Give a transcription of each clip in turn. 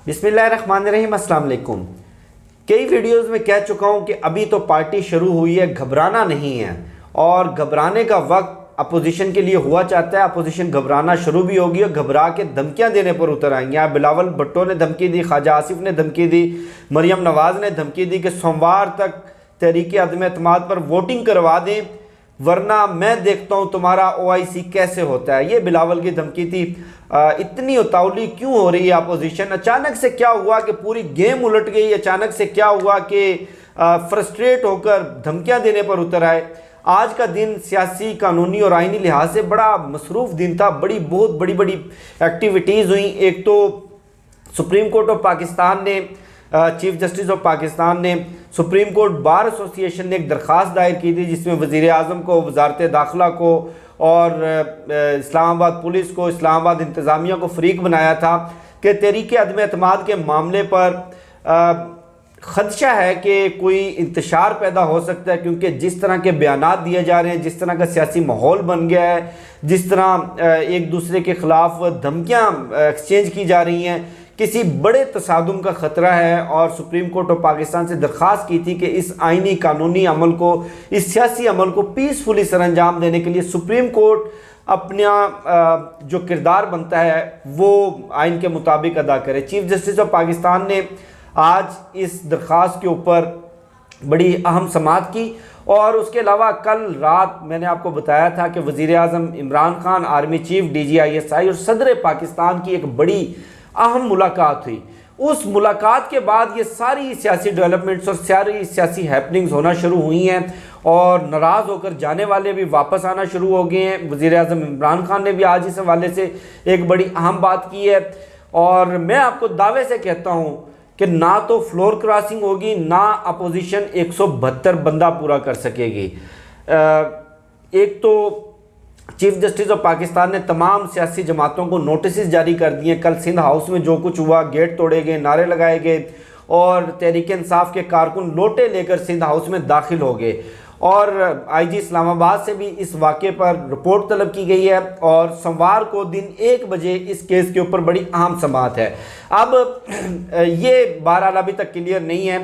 बिस्मिल्लाहिर्रहमानिर्रहीम, अस्सलाम वालेकुम। कई वीडियोस में कह चुका हूं कि अभी तो पार्टी शुरू हुई है, घबराना नहीं है। और घबराने का वक्त अपोजिशन के लिए हुआ चाहता है। अपोजिशन घबराना शुरू भी होगी और घबरा के धमकियां देने पर उतर आएंगे। यहाँ बिलावल भुट्टो ने धमकी दी, ख्वाजा आसिफ ने धमकी दी, मरियम नवाज ने धमकी दी कि सोमवार तक तहरीक अदम एतमाद पर वोटिंग करवा दें, वरना मैं देखता हूं तुम्हारा OIC कैसे होता है। ये बिलावल की धमकी थी। इतनी उतावली क्यों हो रही है अपोजिशन? अचानक से क्या हुआ कि पूरी गेम उलट गई? अचानक से क्या हुआ कि फ्रस्ट्रेट होकर धमकियां देने पर उतर आए? आज का दिन सियासी, कानूनी और आईनी लिहाज से बड़ा मसरूफ दिन था। बहुत बड़ी एक्टिविटीज़ हुई। एक तो सुप्रीम कोर्ट ऑफ पाकिस्तान ने, चीफ जस्टिस ऑफ पाकिस्तान ने, सुप्रीम कोर्ट बार एसोसिएशन ने एक दरख्वास्त दायर की थी जिसमें वज़ीर आज़म को, वजारत दाखिला को और इस्लामाबाद पुलिस को, इस्लामाबाद इंतज़ामिया को फ़रीक बनाया था कि तहरीक अदम एतमाद के मामले पर ख़दशा है कि कोई इंतशार पैदा हो सकता है, क्योंकि जिस तरह के बयानात दिए जा रहे हैं, जिस तरह का सियासी माहौल बन गया है, जिस तरह एक दूसरे के ख़िलाफ़ धमकियाँ एक्सचेंज की जा रही हैं, किसी बड़े तसादुम का ख़तरा है। और सुप्रीम कोर्ट ऑफ पाकिस्तान से दरख्वास्त की थी कि इस आइनी कानूनी अमल को, इस सियासी अमल को पीसफुली सरअंजाम देने के लिए सुप्रीम कोर्ट अपना जो किरदार बनता है वो आइन के मुताबिक अदा करे। चीफ जस्टिस ऑफ पाकिस्तान ने आज इस दरख्वास्त के ऊपर बड़ी अहम समाअत की। और उसके अलावा कल रात मैंने आपको बताया था कि वज़ीर आज़म Imran Khan, army chief, DG ISI और सदर पाकिस्तान की एक बड़ी अहम मुलाकात हुई। उस मुलाकात के बाद ये सारी सियासी डेवलपमेंट्स और सारी सियासी हैपनिंग्स होना शुरू हुई हैं और नाराज़ होकर जाने वाले भी वापस आना शुरू हो गए हैं। वज़ीर आज़म इमरान खान ने भी आज इस हवाले से एक बड़ी अहम बात की है। और मैं आपको दावे से कहता हूँ कि ना तो फ्लोर क्रॉसिंग होगी, ना अपोजिशन 172 बंदा पूरा कर सकेगी। एक तो चीफ जस्टिस ऑफ पाकिस्तान ने तमाम सियासी जमातों को नोटिस जारी कर दिए। कल सिंध हाउस में जो कुछ हुआ, गेट तोड़े गए, नारे लगाए गए और तहरीक इंसाफ के कारकुन लोटे लेकर सिंध हाउस में दाखिल हो गए। और IG इस्लामाबाद से भी इस वाक़े पर रिपोर्ट तलब की गई है और सोमवार को दिन 1 बजे इस केस के ऊपर बड़ी अहम समाअत है। अब ये बहरहाल अभी तक क्लियर नहीं है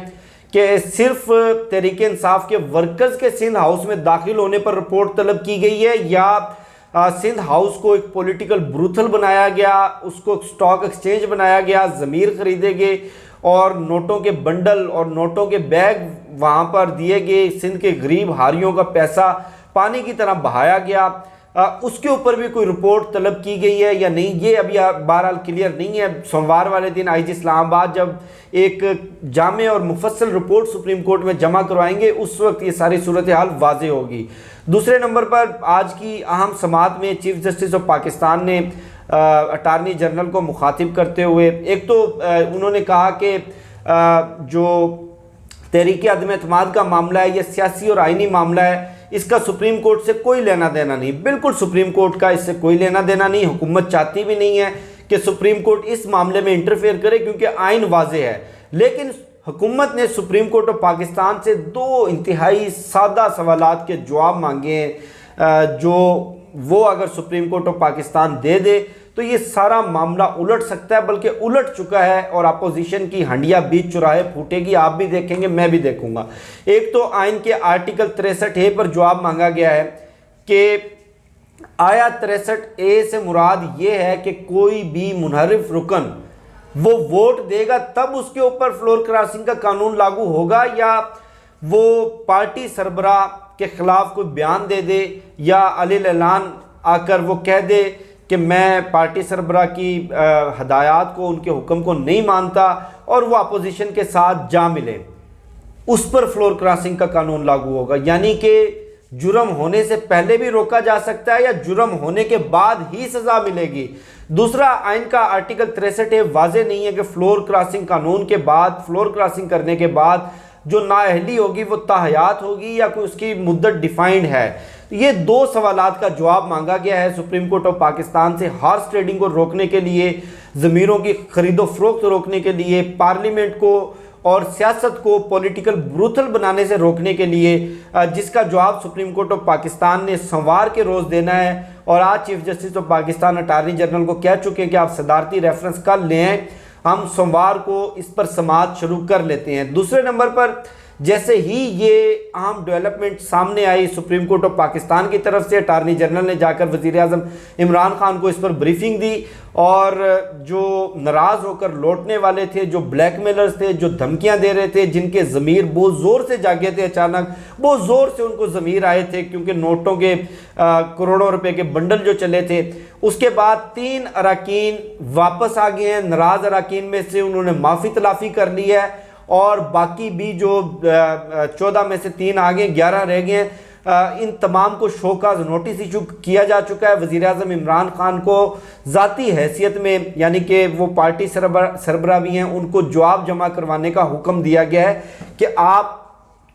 कि सिर्फ तहरीक इंसाफ के वर्कर्स के सिंध हाउस में दाखिल होने पर रिपोर्ट तलब की गई है या सिंध हाउस को एक पॉलिटिकल ब्रूथल बनाया गया, उसको स्टॉक एक्सचेंज बनाया गया, ज़मीर खरीदे गए और नोटों के बंडल और नोटों के बैग वहाँ पर दिए गए। सिंध के गरीब हारियों का पैसा पानी की तरह बहाया गया। उसके ऊपर भी कोई रिपोर्ट तलब की गई है या नहीं, ये अभी बहरहाल क्लियर नहीं है। सोमवार वाले दिन IG इस्लामाबाद जब एक जामे और मुफस्सल रिपोर्ट सुप्रीम कोर्ट में जमा करवाएंगे, उस वक्त ये सारी सूरत हाल वाज़े होगी। दूसरे नंबर पर आज की अहम समाअत में चीफ जस्टिस ऑफ पाकिस्तान ने अटारनी जनरल को मुखातिब करते हुए एक तो उन्होंने कहा कि जो तहरीक अदम एतमाद का मामला है, यह सियासी और आइनी मामला है, इसका सुप्रीम कोर्ट से कोई लेना देना नहीं। बिल्कुल सुप्रीम कोर्ट का इससे कोई लेना देना नहीं। हुकूमत चाहती भी नहीं है कि सुप्रीम कोर्ट इस मामले में इंटरफेयर करे, क्योंकि आइन वाज़े है। लेकिन हुकूमत ने सुप्रीम कोर्ट ऑफ पाकिस्तान से 2 इंतहाई सादा सवालात के जवाब मांगे हैं, जो वो अगर सुप्रीम कोर्ट ऑफ पाकिस्तान दे दे तो ये सारा मामला उलट सकता है, बल्कि उलट चुका है और अपोजिशन की हंडिया बीच चौराहे फूटेगी। आप भी देखेंगे, मैं भी देखूंगा। एक तो आइन के आर्टिकल 63A पर जवाब मांगा गया है कि आया 63A से मुराद ये है कि कोई भी मुनहरिफ रुकन वो वोट देगा तब उसके ऊपर फ्लोर क्रॉसिंग का कानून लागू होगा, या वो पार्टी सरबराह के खिलाफ कोई बयान दे दे या अलिल ऐलान आकर वो कह दे कि मैं पार्टी सरबराह की हदायत को, उनके हुक्म को नहीं मानता और वो अपोजिशन के साथ जा मिले, उस पर फ्लोर क्रॉसिंग का कानून लागू होगा। यानी कि जुर्म होने से पहले भी रोका जा सकता है या जुर्म होने के बाद ही सज़ा मिलेगी। दूसरा, आइन का आर्टिकल 63A वाज़े नहीं है कि फ्लोर क्रॉसिंग कानून के बाद, फ्लोर क्रॉसिंग करने के बाद जो नाअहली होगी वो ताहयात होगी या कोई उसकी मुद्दत डिफाइंड है। ये 2 सवालात का जवाब मांगा गया है सुप्रीम कोर्ट ऑफ पाकिस्तान से। हॉर्स ट्रेडिंग को रोकने के लिए, ज़मीरों की खरीदो फरोख्त रोकने के लिए, पार्लियामेंट को और सियासत को पॉलिटिकल ब्रूथल बनाने से रोकने के लिए, जिसका जवाब सुप्रीम कोर्ट ऑफ पाकिस्तान ने सोमवार के रोज़ देना है। और आज chief justice of Pakistan attorney general को कह चुके हैं कि आप सदारती रेफरेंस कल लें हम सोमवार को इस पर समाअत शुरू कर लेते हैं। दूसरे नंबर पर जैसे ही ये अहम डेवलपमेंट सामने आई सुप्रीम कोर्ट ऑफ पाकिस्तान की तरफ से, अटारनी जनरल ने जाकर वज़ीर आज़म इमरान खान को इस पर ब्रीफिंग दी और जो नाराज़ होकर लौटने वाले थे, जो ब्लैकमेलर्स थे, जो धमकियां दे रहे थे, जिनके ज़मीर बहुत ज़ोर से जागे थे, अचानक बहुत ज़ोर से उनको ज़मीर आए थे क्योंकि नोटों के करोड़ों रुपए के बंडल जो चले थे। उसके बाद 3 अरकान वापस आ गए हैं। नाराज़ अरकान में से उन्होंने माफ़ी तलाफ़ी कर ली है और बाकी भी जो 14 में से 3 आ गए, 11 रह गए हैं। इन तमाम को शोकाज नोटिस इशू किया जा चुका है। वज़ीर आज़म इमरान खान को ज़ाती हैसियत में, यानी कि वो पार्टी सरबराह भी हैं, उनको जवाब जमा करवाने का हुक्म दिया गया है कि आप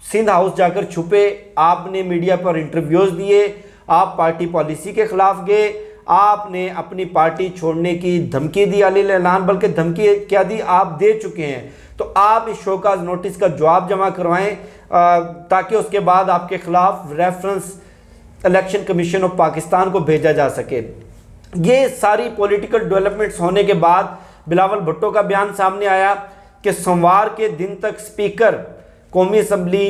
सिंध हाउस जाकर छुपे, आपने मीडिया पर इंटरव्यूज़ दिए, आप पार्टी पॉलिसी के ख़िलाफ़ गए, आपने अपनी पार्टी छोड़ने की धमकी दी, अलील ऐलान, बल्कि धमकी क्या दी आप दे चुके हैं। तो आप इस शोकाज नोटिस का जवाब जमा करवाएं ताकि उसके बाद आपके खिलाफ reference election commission of Pakistan को भेजा जा सके। ये सारी पॉलिटिकल डेवलपमेंट्स होने के बाद बिलावल भुट्टो का बयान सामने आया कि सोमवार के दिन तक स्पीकर कौमी असम्बली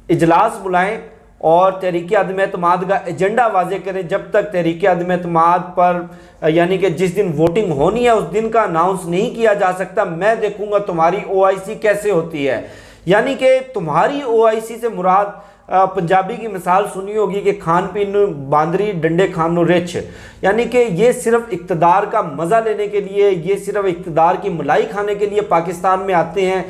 इजलास बुलाएं और तहरीक अदम एतमाद का एजेंडा वाजे करें। जब तक तहरीक अदम एतमाद पर यानी कि जिस दिन वोटिंग होनी है उस दिन का अनाउंस नहीं किया जा सकता, मैं देखूंगा तुम्हारी OIC कैसे होती है। यानी कि तुम्हारी OIC से मुराद पंजाबी की मिसाल सुनी होगी कि खान पीन बांदरी डंडे खानो रिच, यानी कि ये सिर्फ इक़्तिदार का मज़ा लेने के लिए, ये सिर्फ इक़्तिदार की मलाई खाने के लिए पाकिस्तान में आते हैं।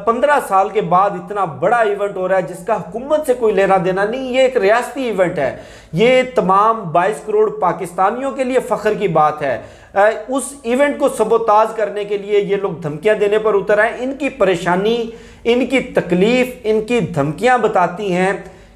15 साल के बाद इतना बड़ा इवेंट हो रहा है जिसका हुकूमत से कोई लेना देना नहीं, ये एक रियासती इवेंट है। ये तमाम 22 करोड़ पाकिस्तानियों के लिए फ़ख्र की बात है। उस इवेंट को सबोताज करने के लिए ये लोग धमकियां देने पर उतर आए। इनकी परेशानी, इनकी तकलीफ, इनकी धमकियां बताती हैं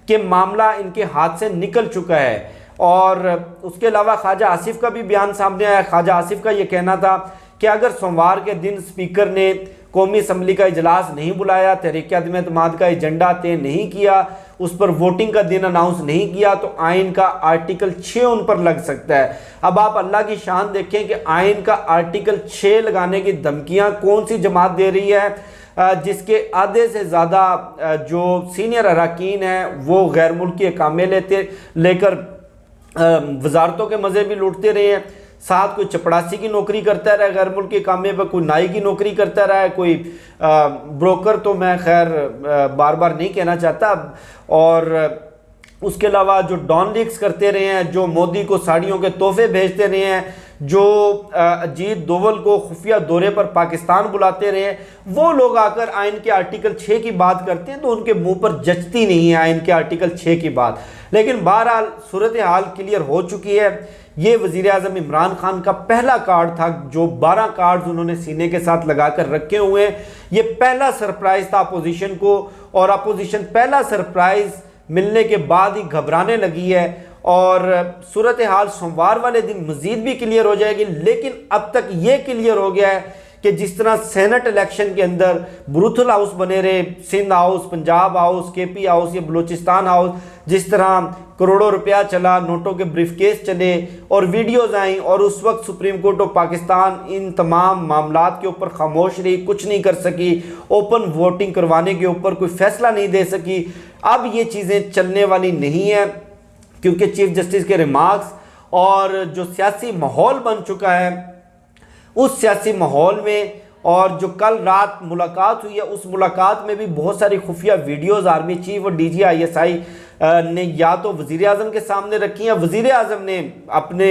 कि मामला इनके हाथ से निकल चुका है। और उसके अलावा ख्वाजा आसिफ का भी बयान सामने आया। ख्वाजा आसिफ का ये कहना था कि अगर सोमवार के दिन स्पीकर ने कौमी असम्बली का इजलास नहीं बुलाया, तहरीक अदम एतमाद का एजेंडा तय नहीं किया, उस पर वोटिंग का दिन अनाउंस नहीं किया, तो आइन का आर्टिकल 6 उन पर लग सकता है। अब आप अल्लाह की शान देखें कि आइन का आर्टिकल 6 लगाने की धमकियां कौन सी जमात दे रही है, जिसके आधे से ज़्यादा जो सीनियर अरकान हैं वो गैर मुल्की अकामे लेकर वजारतों के मज़े भी लूटते रहे हैं। साथ कोई चपड़ासी की नौकरी करता रहा गैर मुल्की कामे पर, कोई नाई की नौकरी करता रहा है, कोई ब्रोकर, तो मैं खैर बार बार नहीं कहना चाहता। और उसके अलावा जो डॉन लीक्स करते रहे हैं, जो मोदी को साड़ियों के तोहफे भेजते रहे हैं, जो अजीत दोवल को खुफिया दौरे पर पाकिस्तान बुलाते रहे, वो लोग आकर आइन के आर्टिकल 6 की बात करते हैं तो उनके मुंह पर जचती नहीं है आइन के आर्टिकल 6 की बात। लेकिन बहरहाल सूरत हाल क्लियर हो चुकी है। ये वज़ीर आज़म इमरान खान का पहला कार्ड था, जो 12 कार्ड उन्होंने सीने के साथ लगाकर रखे हुए हैं। ये पहला सरप्राइज था अपोजिशन को, और अपोजिशन पहला सरप्राइज मिलने के बाद ही घबराने लगी है। और सूरत हाल सोमवार वाले दिन मजीद भी क्लियर हो जाएगी। लेकिन अब तक ये क्लियर हो गया है कि जिस तरह सेनेट इलेक्शन के अंदर ब्रूथल हाउस बने रहे, Sindh house, Punjab house, KP house या बलूचिस्तान हाउस, जिस तरह करोड़ों रुपया चला, नोटों के ब्रीफकेस चले और वीडियोज़ आई, और उस वक्त सुप्रीम कोर्ट ऑफ पाकिस्तान इन तमाम मामलात के ऊपर खामोश रही, कुछ नहीं कर सकी, ओपन वोटिंग करवाने के ऊपर कोई फैसला नहीं दे सकी। अब ये चीज़ें चलने वाली नहीं है, क्योंकि चीफ जस्टिस के रिमार्क्स और जो सियासी माहौल बन चुका है, उस सियासी माहौल में, और जो कल रात मुलाकात हुई है उस मुलाकात में भी बहुत सारी खुफिया वीडियोस आर्मी चीफ और DG ISI ने या तो वज़ीर आज़म के सामने रखी, या वज़ीर आज़म ने अपने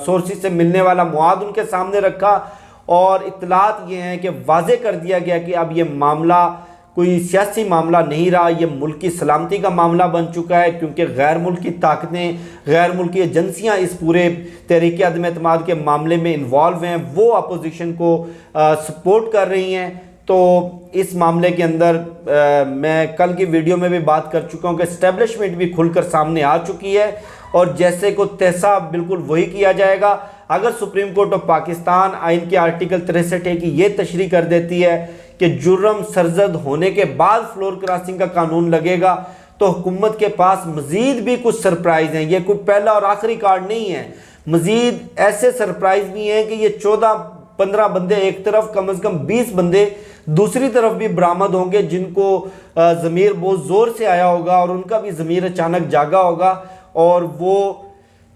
सोर्सेज से मिलने वाला मुआद उनके सामने रखा। और इत्तलात ये हैं कि वाज़े कर दिया गया कि अब ये मामला कोई सियासी मामला नहीं रहा, ये मुल्क की सलामती का मामला बन चुका है, क्योंकि गैर मुल्की ताकतें, गैर मुल्की एजेंसियाँ इस पूरे तहरीक अदम एतमाद के मामले में इन्वॉल्व हैं, वो अपोजिशन को सपोर्ट कर रही हैं। तो इस मामले के अंदर मैं कल की वीडियो में भी बात कर चुका हूँ कि एस्टेब्लिशमेंट भी खुलकर सामने आ चुकी है, और जैसे को तैसा बिल्कुल वही किया जाएगा। अगर सुप्रीम कोर्ट ऑफ पाकिस्तान आइन के आर्टिकल 63 की ये तशरीह कर देती है कि जुर्म सरजद होने के बाद फ्लोर क्रॉसिंग का कानून लगेगा, तो हुकूमत के पास मजीद भी कुछ सरप्राइज हैं। ये कोई पहला और आखिरी कार्ड नहीं है, मजीद ऐसे सरप्राइज भी हैं कि ये 14 15 बंदे एक तरफ, कम से कम 20 बंदे दूसरी तरफ भी बरामद होंगे, जिनको ज़मीर बहुत ज़ोर से आया होगा और उनका भी ज़मीर अचानक जागा होगा, और वो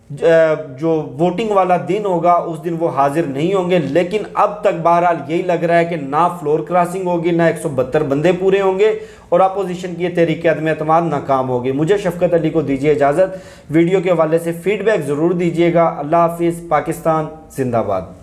जो वोटिंग वाला दिन होगा उस दिन वो हाजिर नहीं होंगे। लेकिन अब तक बहरहाल यही लग रहा है कि ना फ्लोर क्रॉसिंग होगी, ना 172 बंदे पूरे होंगे, और अपोजिशन की ये तहरीक अदम एतमाद नाकाम होगी। मुझे शफकत अली को दीजिए इजाज़त। वीडियो के हवाले से फीडबैक ज़रूर दीजिएगा। अल्लाह हाफिज़। पाकिस्तान जिंदाबाद।